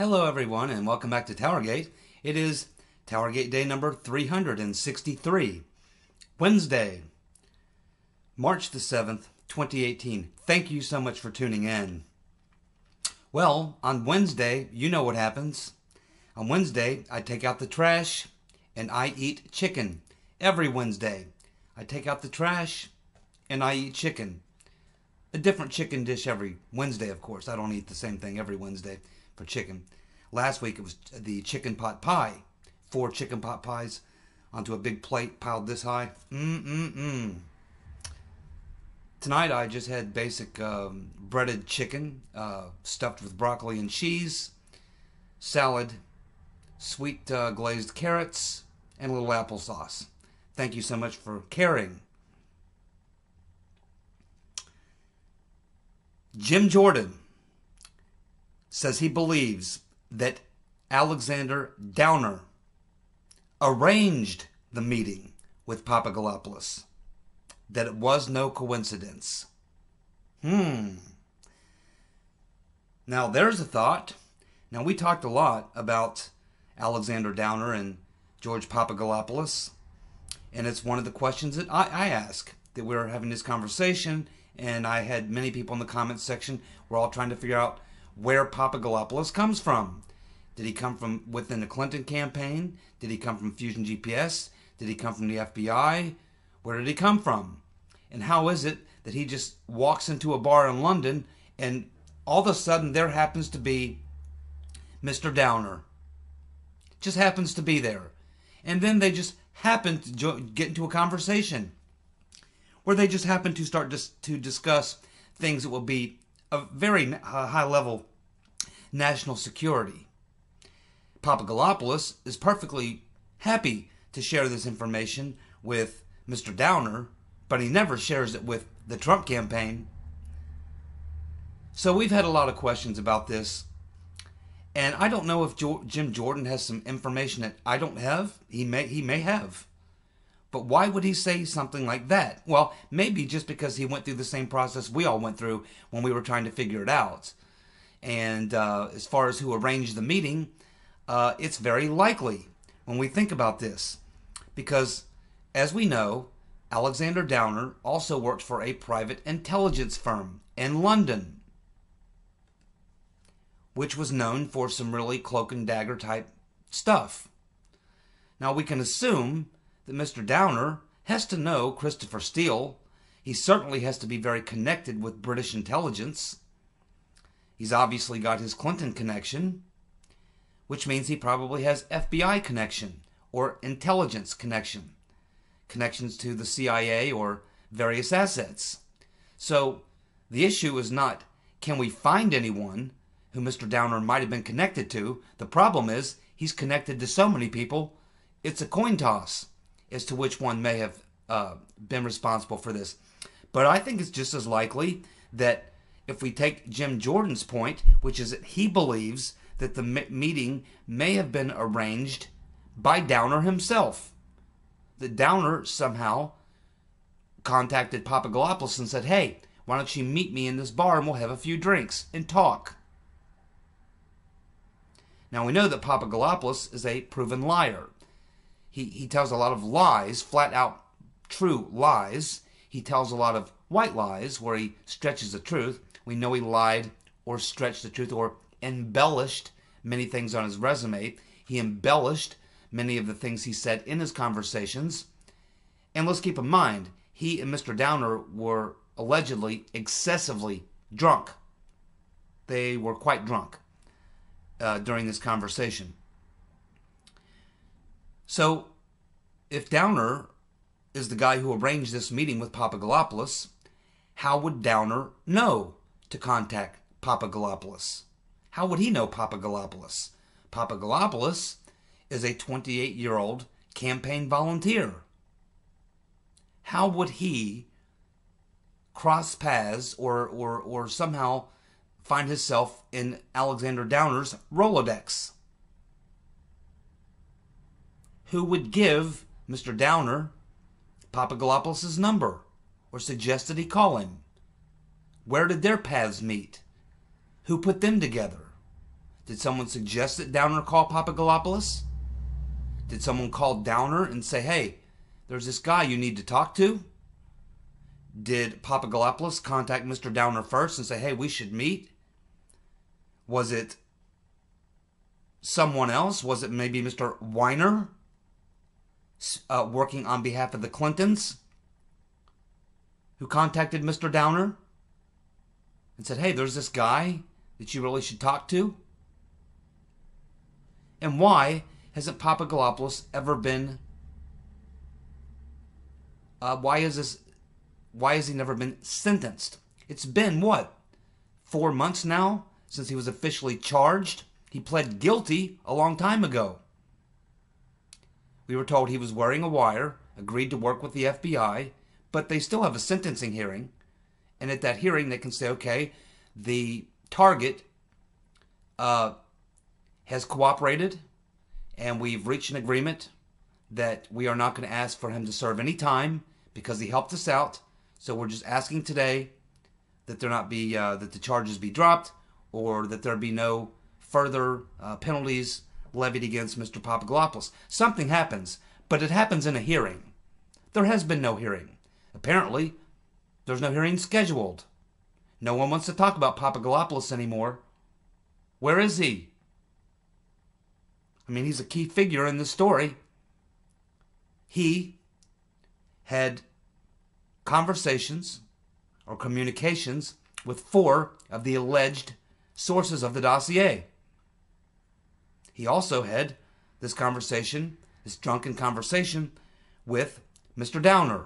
Hello everyone and welcome back to TowerGate. It is TowerGate day number 363, Wednesday, March the 7th, 2018. Thank you so much for tuning in. Well, on Wednesday, you know what happens. On Wednesday, I take out the trash and I eat chicken. Every Wednesday, I take out the trash and I eat chicken. A different chicken dish every Wednesday, of course. I don't eat the same thing every Wednesday for chicken. Last week it was the chicken pot pie. 4 chicken pot pies onto a big plate piled this high. Tonight I just had basic breaded chicken stuffed with broccoli and cheese, salad, sweet glazed carrots, and a little applesauce. Thank you so much for caring. Jim Jordan says he believes that Alexander Downer arranged the meeting with Papadopoulos, that it was no coincidence. Now there's a thought. Now we talked a lot about Alexander Downer and George Papadopoulos, and it's one of the questions that I ask, that we're having this conversation. And I had many people in the comments section. We're all trying to figure out where Papadopoulos comes from. Did he come from within the Clinton campaign? Did he come from Fusion GPS? Did he come from the FBI? Where did he come from? And how is it that he just walks into a bar in London and all of a sudden there happens to be Mr. Downer? Just happens to be there. And then they just happen to get into a conversation where they just happen to start to discuss things that will be a very high level national security. Papadopoulos is perfectly happy to share this information with Mr. Downer, but he never shares it with the Trump campaign. So we've had a lot of questions about this, and I don't know if Jim Jordan has some information that I don't have. He may have. But why would he say something like that? Well, maybe just because he went through the same process we all went through when we were trying to figure it out. And as far as who arranged the meeting, it's very likely when we think about this. Because, as we know, Alexander Downer also worked for a private intelligence firm in London, which was known for some really cloak and dagger type stuff. Now, we can assume that Mr. Downer has to know Christopher Steele. He certainly has to be very connected with British intelligence. He's obviously got his Clinton connection, which means he probably has FBI connection or intelligence connection, connections to the CIA or various assets. So the issue is not, can we find anyone who Mr. Downer might have been connected to? The problem is he's connected to so many people, it's a coin toss as to which one may have been responsible for this. But I think it's just as likely that if we take Jim Jordan's point, which is that he believes that the meeting may have been arranged by Downer himself. That Downer somehow contacted Papadopoulos and said, hey, why don't you meet me in this bar and we'll have a few drinks and talk. Now we know that Papadopoulos is a proven liar. He tells a lot of lies, flat out true lies. He tells a lot of white lies where he stretches the truth. We know he lied or stretched the truth or embellished many things on his resume. He embellished many of the things he said in his conversations. And let's keep in mind, he and Mr. Downer were allegedly excessively drunk. They were quite drunk during this conversation. So, if Downer is the guy who arranged this meeting with Papadopoulos, how would Downer know to contact Papadopoulos? How would he know Papadopoulos? Papadopoulos is a 28-year-old campaign volunteer. How would he cross paths or somehow find himself in Alexander Downer's Rolodex? Who would give Mr. Downer Papadopoulos' number or suggest that he call him? Where did their paths meet? Who put them together? Did someone suggest that Downer call Papadopoulos? Did someone call Downer and say, hey, there's this guy you need to talk to? Did Papadopoulos contact Mr. Downer first and say, hey, we should meet? Was it someone else? Was it maybe Mr. Weiner working on behalf of the Clintons who contacted Mr. Downer and said, hey, there's this guy that you really should talk to? And why hasn't Papadopoulos ever been, why has he never been sentenced? It's been, what, 4 months now since he was officially charged? He pled guilty a long time ago. We were told he was wearing a wire, agreed to work with the FBI, but they still have a sentencing hearing. And at that hearing, they can say, okay, the target has cooperated, and we've reached an agreement that we are not going to ask for him to serve any time because he helped us out. So we're just asking today that there not be that the charges be dropped, or that there be no further penalties levied against Mr. Papadopoulos. Something happens, but it happens in a hearing. There has been no hearing. Apparently, there's no hearing scheduled. No one wants to talk about Papadopoulos anymore. Where is he? I mean, he's a key figure in this story. He had conversations or communications with 4 of the alleged sources of the dossier. He also had this conversation, this drunken conversation, with Mr. Downer.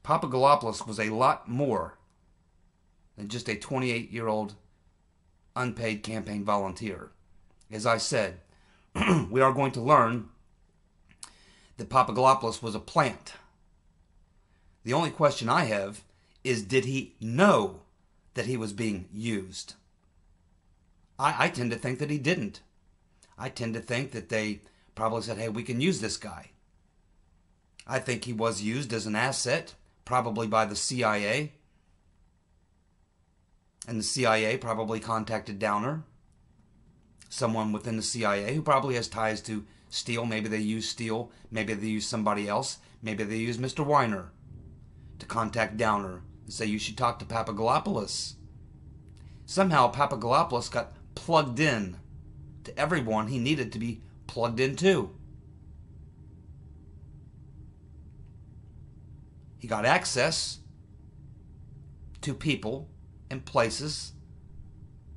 Papadopoulos was a lot more than just a 28-year-old unpaid campaign volunteer. As I said, we are going to learn that Papadopoulos was a plant. The only question I have is, did he know that he was being used? I tend to think that he didn't. I tend to think that they probably said, hey, we can use this guy. I think he was used as an asset, probably by the CIA. And the CIA probably contacted Downer, someone within the CIA who probably has ties to Steele. Maybe they use Steele. Maybe they use somebody else. Maybe they use Mr. Weiner to contact Downer and say, you should talk to Papadopoulos. Somehow Papadopoulos got plugged in to everyone he needed to be plugged into. He got access to people and places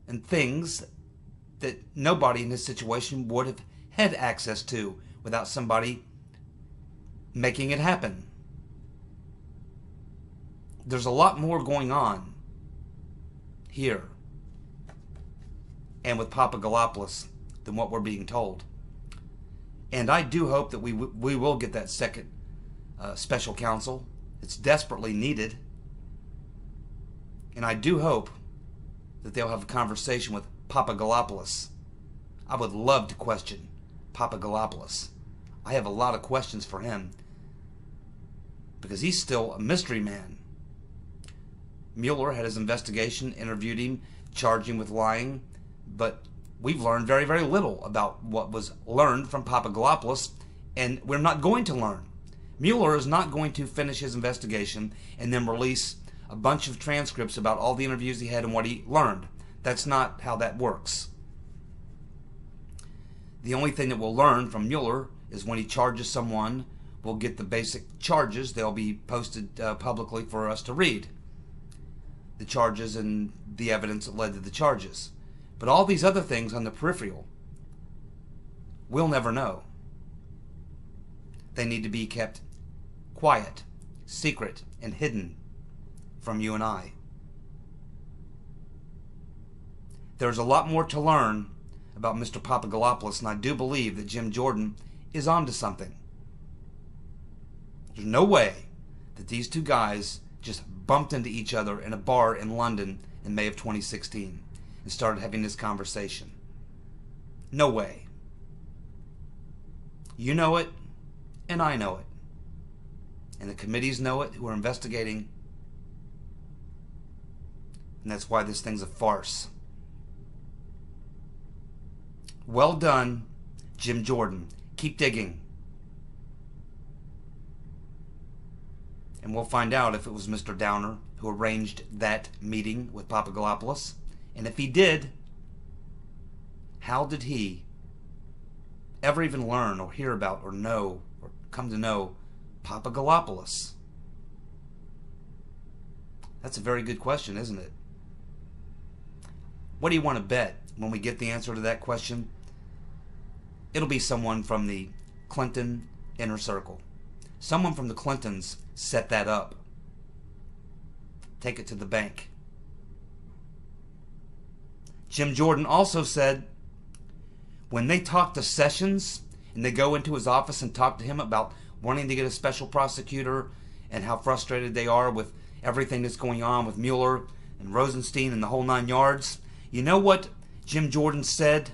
and things that nobody in his situation would have had access to without somebody making it happen. There's a lot more going on here and with Papadopoulos than what we're being told. And I do hope that we will get that second special counsel. It's desperately needed. And I do hope that they'll have a conversation with Papadopoulos. I would love to question Papadopoulos. I have a lot of questions for him because he's still a mystery man. Mueller had his investigation, interviewed him, charged him with lying, but we've learned very, very little about what was learned from Papadopoulos, and we're not going to learn. Mueller is not going to finish his investigation and then release a bunch of transcripts about all the interviews he had and what he learned. That's not how that works. The only thing that we'll learn from Mueller is when he charges someone, we'll get the basic charges. They'll be posted publicly for us to read. The charges and the evidence that led to the charges. But all these other things on the peripheral, we'll never know. They need to be kept quiet, secret, and hidden from you and I. There's a lot more to learn about Mr. Papadopoulos, and I do believe that Jim Jordan is onto something. There's no way that these two guys just bumped into each other in a bar in London in May of 2016 and started having this conversation. No way. You know it, and I know it. And the committees know it who are investigating. And that's why this thing's a farce. Well done, Jim Jordan. Keep digging. And we'll find out if it was Mr. Downer who arranged that meeting with Papadopoulos. And if he did, how did he ever even learn or hear about or know or come to know Papadopoulos? That's a very good question, isn't it? What do you want to bet when we get the answer to that question? It'll be someone from the Clinton inner circle. Someone from the Clintons set that up. Take it to the bank. Jim Jordan also said when they talk to Sessions and they go into his office and talk to him about wanting to get a special prosecutor and how frustrated they are with everything that's going on with Mueller and Rosenstein and the whole 9 yards, you know what Jim Jordan said?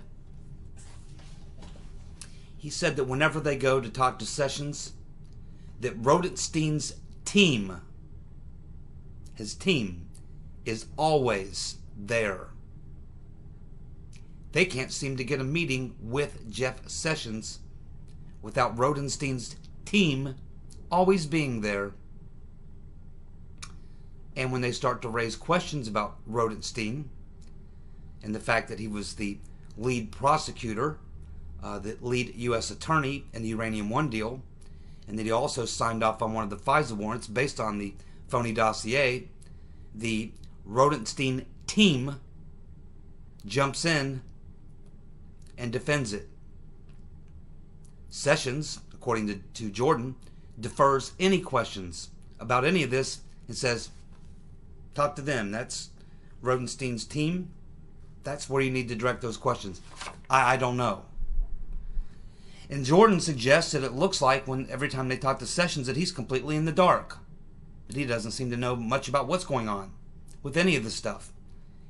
He said that whenever they go to talk to Sessions, that Rosenstein's team, his team, is always there. They can't seem to get a meeting with Jeff Sessions without Rosenstein's team always being there. And when they start to raise questions about Rosenstein and the fact that he was the lead prosecutor, the lead U.S. attorney in the Uranium One deal, and that he also signed off on one of the FISA warrants based on the phony dossier, the Rosenstein team jumps in and defends it. Sessions, according to Jordan, defers any questions about any of this and says, talk to them. That's Rosenstein's team. That's where you need to direct those questions. I don't know. And Jordan suggests that it looks like when every time they talk to Sessions that he's completely in the dark. That he doesn't seem to know much about what's going on with any of this stuff.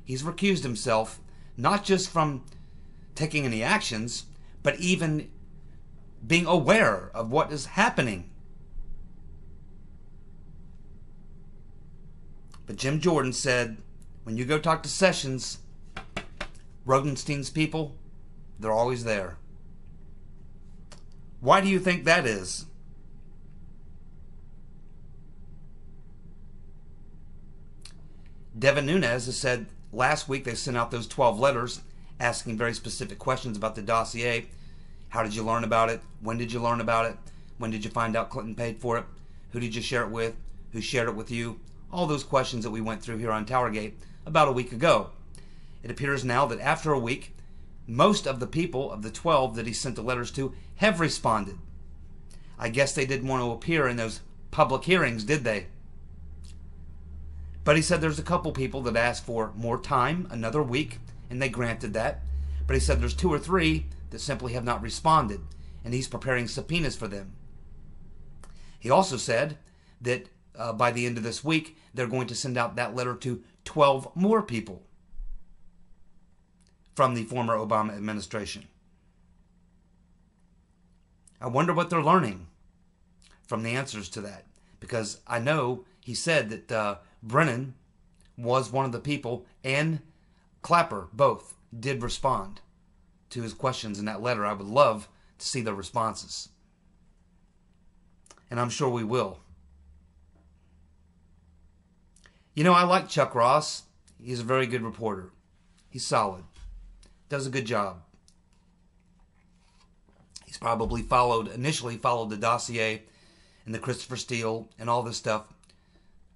He's recused himself, not just from taking any actions, but even being aware of what is happening. But Jim Jordan said, when you go talk to Sessions, Rosenstein's people, they're always there. Why do you think that is? Devin Nunes has said last week they sent out those 12 letters asking very specific questions about the dossier. How did you learn about it? When did you learn about it? When did you find out Clinton paid for it? Who did you share it with? Who shared it with you? All those questions that we went through here on TowerGate about a week ago. It appears now that after a week, most of the people of the 12 that he sent the letters to have responded. I guess they didn't want to appear in those public hearings, did they? But he said there's a couple people that asked for more time, another week, and they granted that. But he said there's 2 or 3 that simply have not responded, and he's preparing subpoenas for them. He also said that by the end of this week, they're going to send out that letter to 12 more people from the former Obama administration. I wonder what they're learning from the answers to that. Because I know he said that Brennan was one of the people, and Clapper both did respond to his questions in that letter. I would love to see their responses. And I'm sure we will. You know, I like Chuck Ross. He's a very good reporter. He's solid. Does a good job. He's probably initially followed the dossier and the Christopher Steele and all this stuff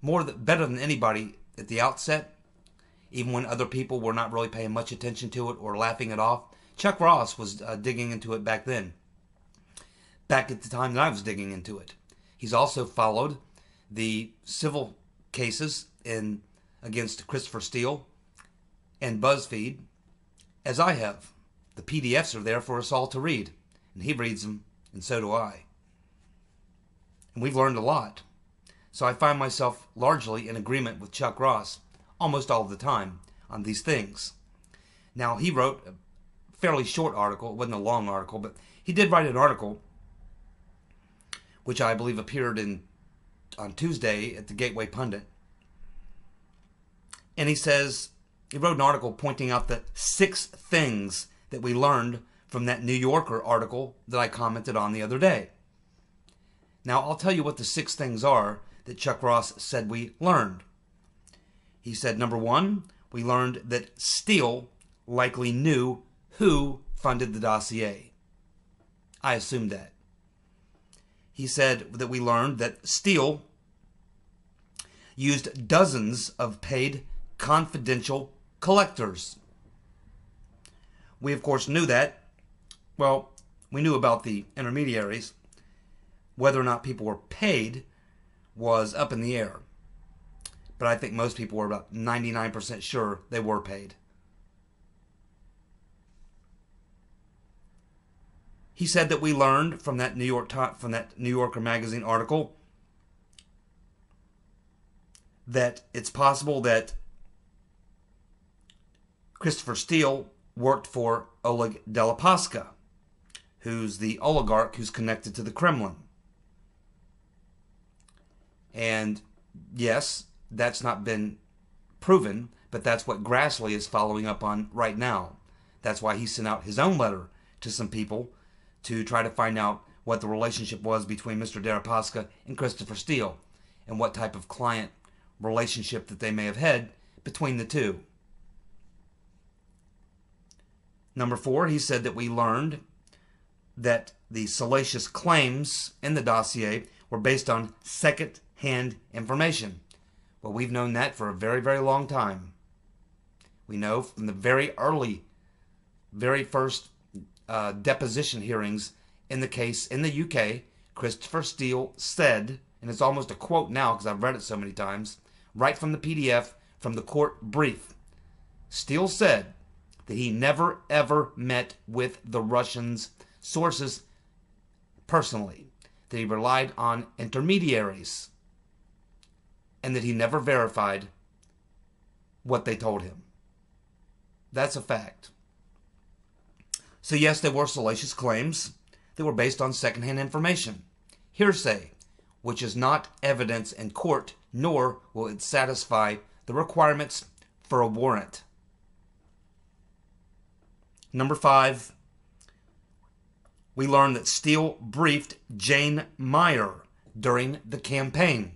better than anybody at the outset, even when other people were not really paying much attention to it or laughing it off. Chuck Ross was digging into it back then, back at the time that I was digging into it. He's also followed the civil cases against Christopher Steele and BuzzFeed, as I have. The PDFs are there for us all to read, and he reads them, and so do I. And we've learned a lot. So I find myself largely in agreement with Chuck Ross almost all the time on these things. Now, he wrote a fairly short article. It wasn't a long article, but he did write an article which I believe appeared on Tuesday at the Gateway Pundit. And he wrote an article pointing out the 6 things that we learned from that New Yorker article that I commented on the other day. Now, I'll tell you what the 6 things are that Chuck Ross said we learned. He said, number 1, we learned that Steele likely knew who funded the dossier. I assumed that. He said that we learned that Steele used dozens of paid confidential collectors. We, of course, knew that. Well, we knew about the intermediaries. Whether or not people were paid was up in the air. But I think most people were about 99% sure they were paid. He said that we learned from that New Yorker magazine article that it's possible that Christopher Steele worked for Oleg Deripaska, who's the oligarch who's connected to the Kremlin. And yes, that's not been proven, but that's what Grassley is following up on right now. That's why he sent out his own letter to some people to try to find out what the relationship was between Mr. Deripaska and Christopher Steele, and what type of client relationship that they may have had between the two. Number 4, he said that we learned that the salacious claims in the dossier were based on second-hand information. Well, we've known that for a very, very long time. We know from the very first deposition hearings in the case in the UK, Christopher Steele said, and it's almost a quote now because I've read it so many times, right from the PDF from the court brief, Steele said that he never ever met with the Russians' sources personally, that he relied on intermediaries, and that he never verified what they told him. That's a fact. So yes, they were salacious claims that were based on secondhand information, hearsay, which is not evidence in court, nor will it satisfy the requirements for a warrant. Number 5, we learned that Steele briefed Jane Meyer during the campaign.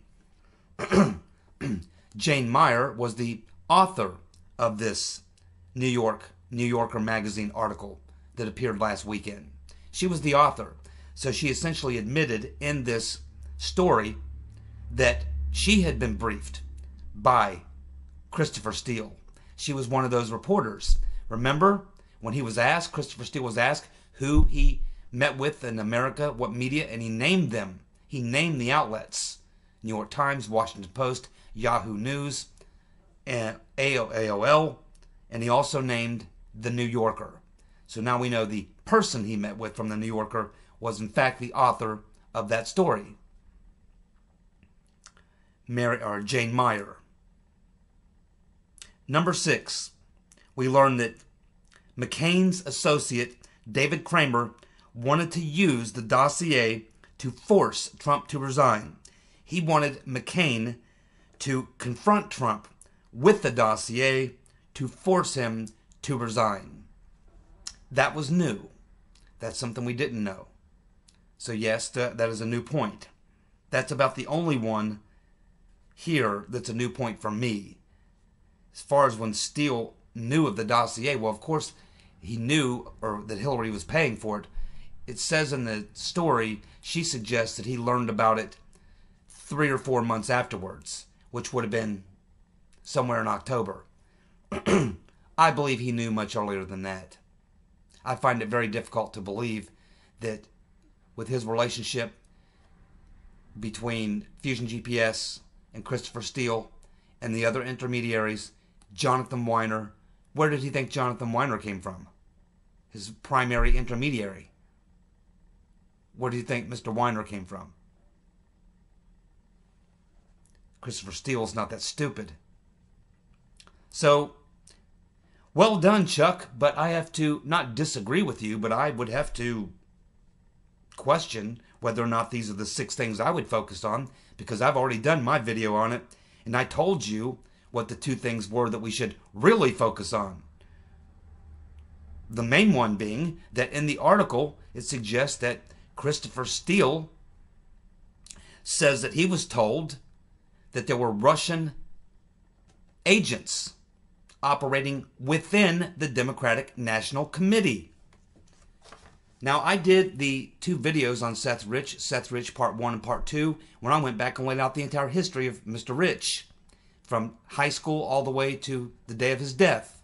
Jane Meyer was the author of this New Yorker magazine article that appeared last weekend. She was the author. So she essentially admitted in this story that she had been briefed by Christopher Steele. She was one of those reporters. Remember when Christopher Steele was asked who he met with in America, what media, and he named them. He named the outlets. New York Times, Washington Post, Yahoo News, and AOL, and he also named the New Yorker. So now we know the person he met with from the New Yorker was in fact the author of that story, Jane Meyer. Number 6, we learned that McCain's associate, David Kramer, wanted to use the dossier to force Trump to resign. He wanted McCain to confront Trump with the dossier to force him to resign. That was new. That's something we didn't know. So yes, that is a new point. That's about the only one here that's a new point for me. As far as when Steele knew of the dossier, well, of course, he knew that Hillary was paying for it. It says in the story, she suggests that he learned about it 3 or 4 months afterwards, which would have been somewhere in October. I believe he knew much earlier than that. I find it very difficult to believe that with his relationship between Fusion GPS and Christopher Steele and the other intermediaries, Jonathan Weiner, where did he think Jonathan Weiner came from? His primary intermediary. Where do you think Mr. Weiner came from? Christopher Steele's not that stupid. So, well done, Chuck, but I have to not disagree with you, but I would have to question whether or not these are the 6 things I would focus on, because I've already done my video on it, and I told you what the two things were that we should really focus on. The main one being that in the article, it suggests that Christopher Steele says that he was told that there were Russian agents operating within the Democratic National Committee. Now, I did the two videos on Seth Rich Part 1 and Part 2, when I went back and laid out the entire history of Mr. Rich, from high school all the way to the day of his death,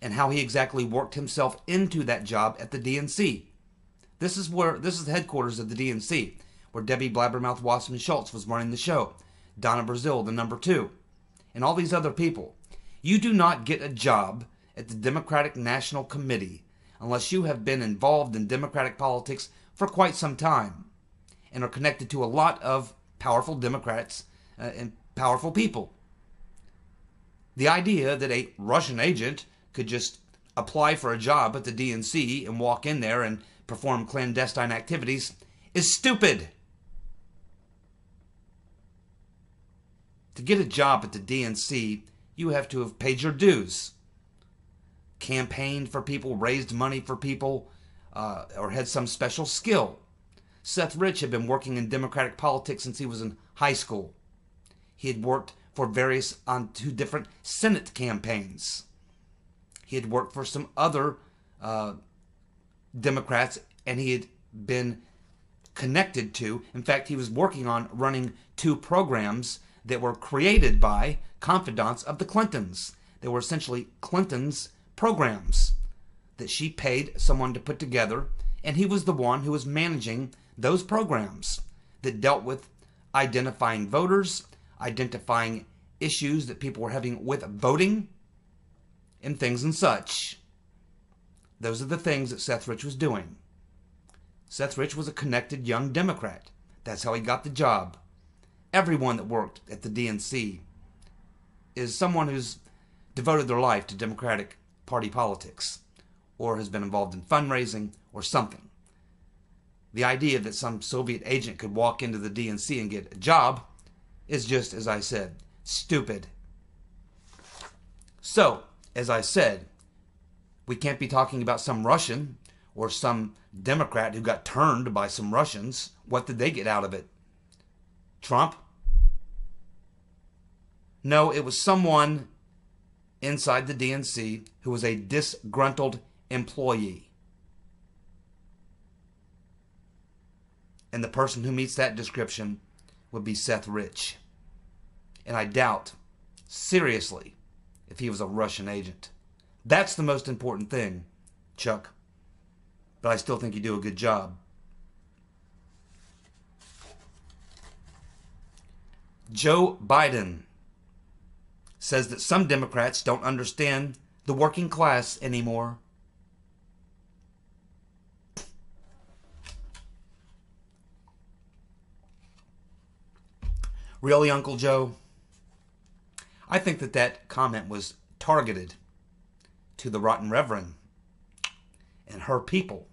and how he exactly worked himself into that job at the DNC. This is the headquarters of the DNC, where Debbie Blabbermouth Wasserman Schultz was running the show, Donna Brazil, the number 2, and all these other people. You do not get a job at the Democratic National Committee unless you have been involved in Democratic politics for quite some time and are connected to a lot of powerful Democrats and powerful people. The idea that a Russian agent could just apply for a job at the DNC and walk in there and perform clandestine activities is stupid. To get a job at the DNC, you have to have paid your dues, campaigned for people, raised money for people, or had some special skill. Seth Rich had been working in Democratic politics since he was in high school. He had worked on 2 different Senate campaigns. He had worked for some other Democrats, and he had been connected to, in fact, he was working on running 2 programs that were created by confidants of the Clintons. They were essentially Clinton's programs that she paid someone to put together, and he was the one who was managing those programs that dealt with identifying voters, identifying issues that people were having with voting, and things and such. Those are the things that Seth Rich was doing. Seth Rich was a connected young Democrat. That's how he got the job. Everyone that worked at the DNC is someone who's devoted their life to Democratic Party politics or has been involved in fundraising or something. The idea that some Soviet agent could walk into the DNC and get a job is just, as I said, stupid. So, as I said, we can't be talking about some Russian or some Democrat who got turned by some Russians. What did they get out of it? Trump? No, it was someone inside the DNC who was a disgruntled employee. And the person who meets that description would be Seth Rich. And I doubt, seriously, if he was a Russian agent. That's the most important thing, Chuck. But I still think you do a good job. Joe Biden says that some Democrats don't understand the working class anymore. Really, Uncle Joe? I think that comment was targeted to the Rotten Reverend and her people.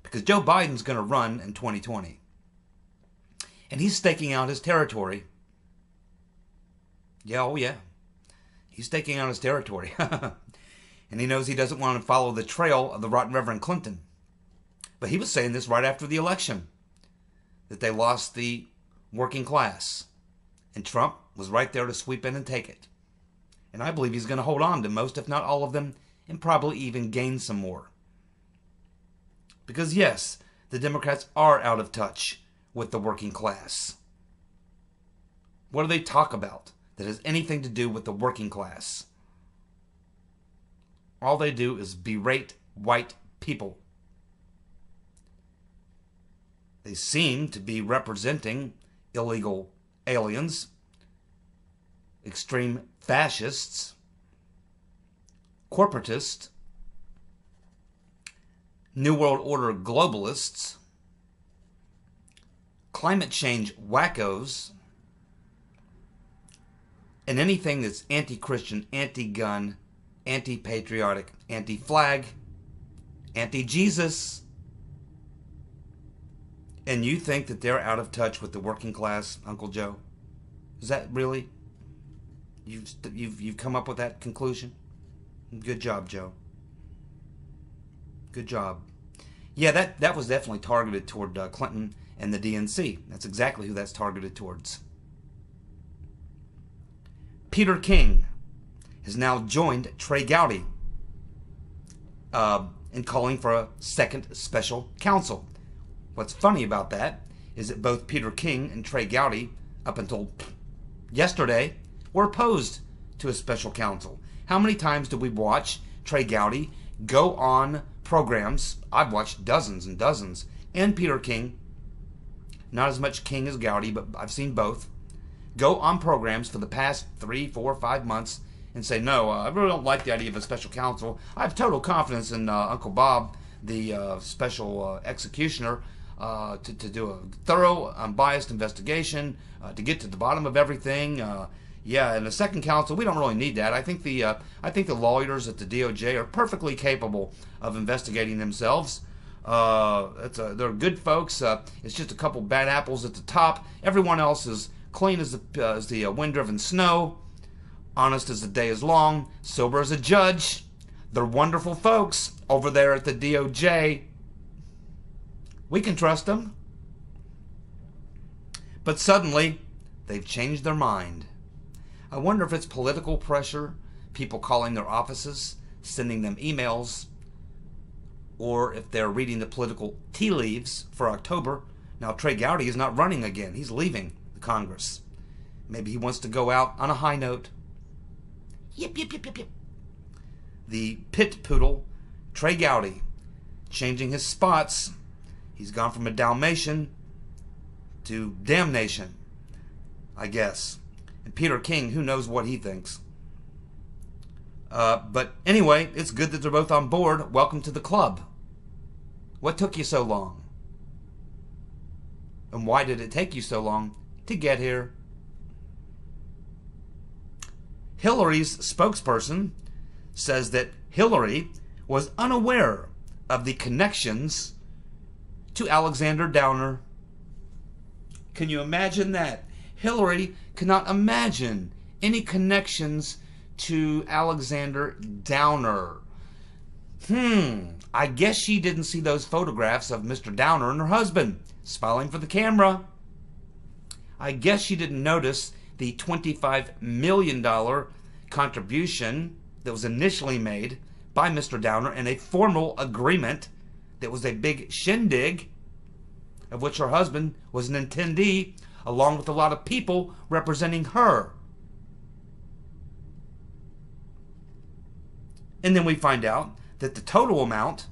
Because Joe Biden's going to run in 2020. And he's staking out his territory. Yeah, oh yeah. He's staking out his territory. And he knows he doesn't want to follow the trail of the Rotten Reverend Clinton. But he was saying this right after the election. That they lost the working class. And Trump was right there to sweep in and take it. And I believe he's going to hold on to most, if not all of them, and probably even gain some more. Because yes, the Democrats are out of touch with the working class. What do they talk about that has anything to do with the working class? All they do is berate white people. They seem to be representing illegal aliens, extreme fascists, corporatists, New World Order globalists, climate change wackos, and anything that's anti-Christian, anti-gun, anti-patriotic, anti-flag, anti-Jesus. And you think that they're out of touch with the working class, Uncle Joe? Is that really You've come up with that conclusion? Good job, Joe. Good job. Yeah, that was definitely targeted toward Clinton and the DNC. That's exactly who that's targeted towards. Peter King has now joined Trey Gowdy in calling for a second special counsel. What's funny about that is that both Peter King and Trey Gowdy, up until yesterday, were opposed to a special counsel. How many times did we watch Trey Gowdy go on programs? I've watched dozens and dozens. And Peter King, not as much King as Gowdy, but I've seen both, go on programs for the past 3, 4, 5 months and say, no, I really don't like the idea of a special counsel. I have total confidence in Uncle Bob, the special executioner, to do a thorough, unbiased investigation, to get to the bottom of everything. Yeah, and the second counsel, we don't really need that. I think the lawyers at the DOJ are perfectly capable of investigating themselves. They're good folks. It's just a couple bad apples at the top. Everyone else is clean as the wind-driven snow, honest as the day is long, sober as a judge. They're wonderful folks over there at the DOJ. We can trust them. But suddenly, they've changed their mind. I wonder if it's political pressure, people calling their offices, sending them emails, or if they're reading the political tea leaves for October. Now, Trey Gowdy is not running again. He's leaving the Congress. Maybe he wants to go out on a high note. Yip, yip, yip, yip, yip. The pit poodle, Trey Gowdy, changing his spots. He's gone from a Dalmatian to damnation, I guess. And Peter King, who knows what he thinks. But anyway, it's good that they're both on board. Welcome to the club. What took you so long? And why did it take you so long to get here? Hillary's spokesperson says that Hillary was unaware of the connections to Alexander Downer. Can you imagine that? Hillary cannot imagine any connections to Alexander Downer. I guess she didn't see those photographs of Mr. Downer and her husband smiling for the camera. I guess she didn't notice the $25 million contribution that was initially made by Mr. Downer in a formal agreement that was a big shindig, of which her husband was an attendee, along with a lot of people representing her. And then we find out that the total amount,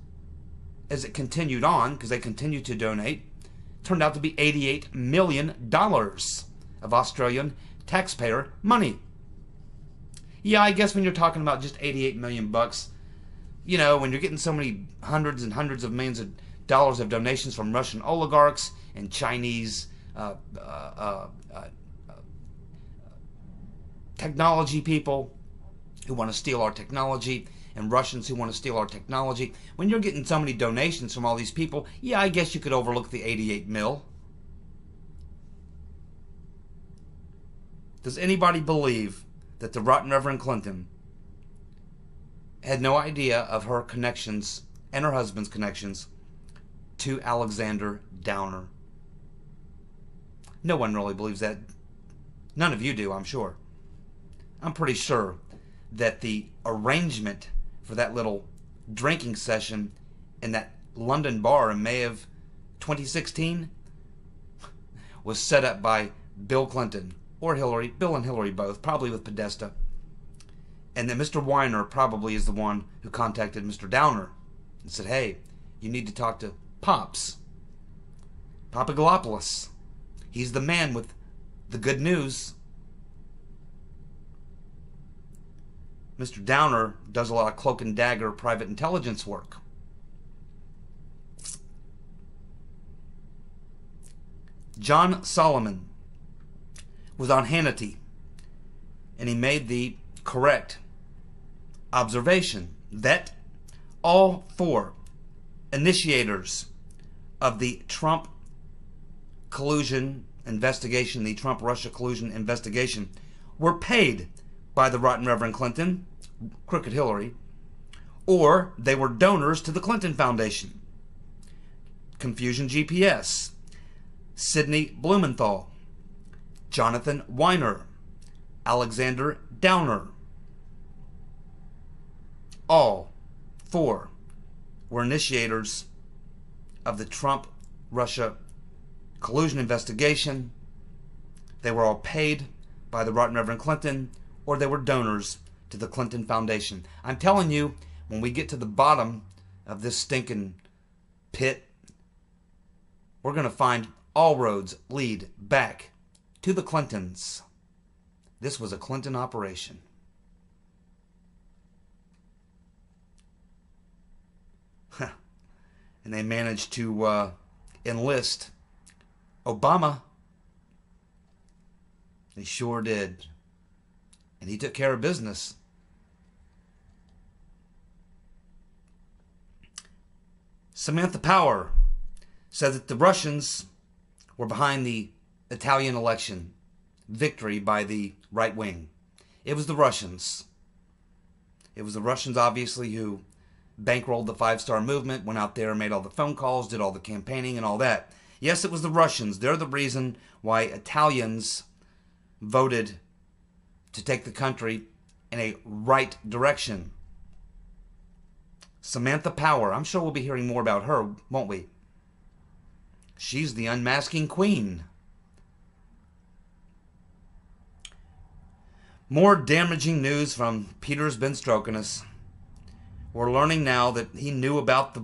as it continued on, because they continued to donate, turned out to be $88 million of Australian taxpayer money. Yeah, I guess when you're talking about just 88 million bucks, you know, when you're getting so many hundreds and hundreds of millions of dollars of donations from Russian oligarchs and Chinese technology people who want to steal our technology, and Russians who want to steal our technology, when you're getting so many donations from all these people, yeah, I guess you could overlook the 88 mil. Does anybody believe that the rotten Reverend Clinton had no idea of her connections and her husband's connections to Alexander Downer? No one really believes that. None of you do, I'm sure. I'm pretty sure that the arrangement for that little drinking session in that London bar in May of 2016 was set up by Bill Clinton or Hillary, Bill and Hillary both, probably with Podesta. And that Mr. Weiner probably is the one who contacted Mr. Downer and said, hey, you need to talk to Pops. Papagalopoulos. He's the man with the good news. Mr. Downer does a lot of cloak and dagger private intelligence work. John Solomon was on Hannity, and he made the correct observation that all four initiators of the Trump collusion investigation, the Trump-Russia collusion investigation, were paid by the rotten Reverend Clinton, crooked Hillary, or they were donors to the Clinton Foundation. Confusion GPS, Sidney Blumenthal, Jonathan Weiner, Alexander Downer. All four were initiators of the Trump-Russia collusion investigation. They were all paid by the rotten Reverend Clinton, or they were donors to the Clinton Foundation. I'm telling you, when we get to the bottom of this stinking pit, we're going to find all roads lead back to the Clintons. This was a Clinton operation. And they managed to enlist Obama. They sure did. And he took care of business. Samantha Power said that the Russians were behind the Italian election victory by the right wing. It was the Russians. It was the Russians, obviously, who bankrolled the five-star movement, went out there and made all the phone calls, did all the campaigning and all that. Yes, it was the Russians. They're the reason why Italians voted to take the country in a right direction. Samantha Power. I'm sure we'll be hearing more about her, won't we? She's the unmasking queen. More damaging news from Peter's been stroking us. We're learning now that he knew about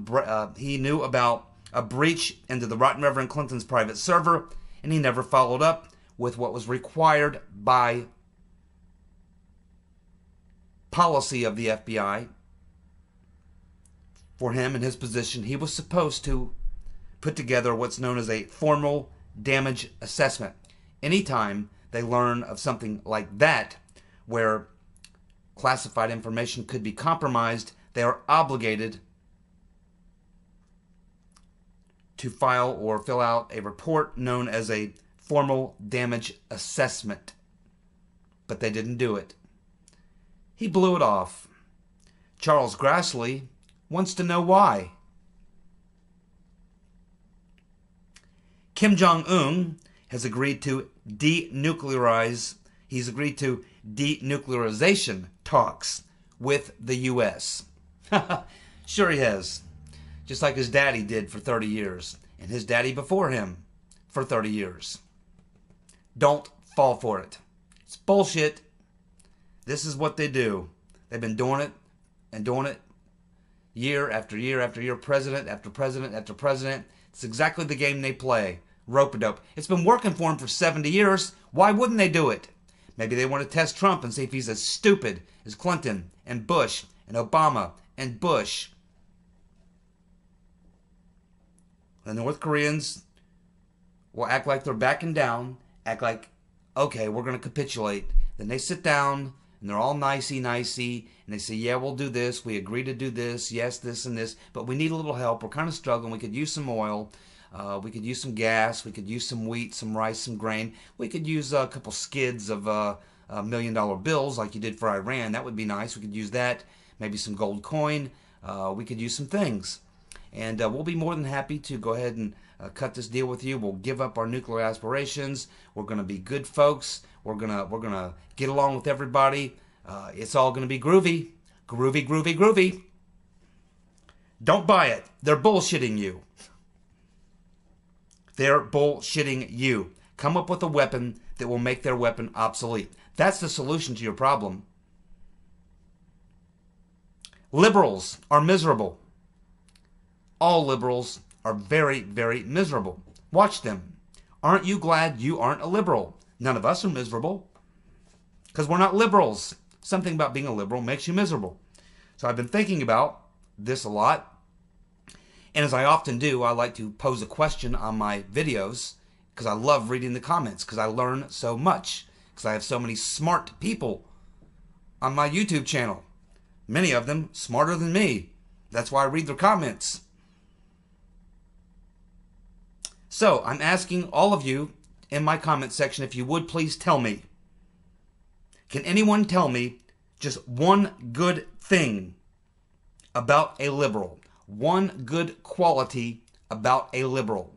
a breach into the rotten Reverend Clinton's private server, and he never followed up with what was required by policy of the FBI. For him in his position, he was supposed to put together what's known as a formal damage assessment. Anytime they learn of something like that, where classified information could be compromised, they are obligated to file or fill out a report known as a formal damage assessment. But they didn't do it. He blew it off. Charles Grassley wants to know why. Kim Jong-un has agreed to denuclearize. He's agreed to denuclearization talks with the U.S. Sure he has. Just like his daddy did for 30 years. And his daddy before him for 30 years. Don't fall for it. It's bullshit. This is what they do. They've been doing it and doing it year after year after year, president after president after president. It's exactly the game they play. Rope-a-dope. It's been working for them for 70 years. Why wouldn't they do it? Maybe they want to test Trump and see if he's as stupid as Clinton and Bush and Obama and Bush. The North Koreans will act like they're backing down, act like, okay, we're going to capitulate. Then they sit down and they're all nicey, and they say, yeah, we'll do this. We agree to do this. Yes, this and this. But we need a little help. We're kind of struggling. We could use some oil. We could use some gas. We could use some wheat, some rice, some grain. We could use a couple skids of $1 million bills like you did for Iran. That would be nice. We could use that. Maybe some gold coin. We could use some things. And we'll be more than happy to go ahead and cut this deal with you. We'll give up our nuclear aspirations. We're going to be good folks. We're gonna get along with everybody. It's all going to be groovy. Groovy, groovy, groovy. Don't buy it. They're bullshitting you. They're bullshitting you. Come up with a weapon that will make their weapon obsolete. That's the solution to your problem. Liberals are miserable. All liberals are very, very miserable. Watch them. Aren't you glad you aren't a liberal? None of us are miserable. Because we're not liberals. Something about being a liberal makes you miserable. So I've been thinking about this a lot. And as I often do, I like to pose a question on my videos because I love reading the comments because I learn so much. Because I have so many smart people on my YouTube channel. Many of them smarter than me. That's why I read their comments. So I'm asking all of you in my comment section if you would please tell me, Can anyone tell me just one good thing about a liberal? One good quality about a liberal?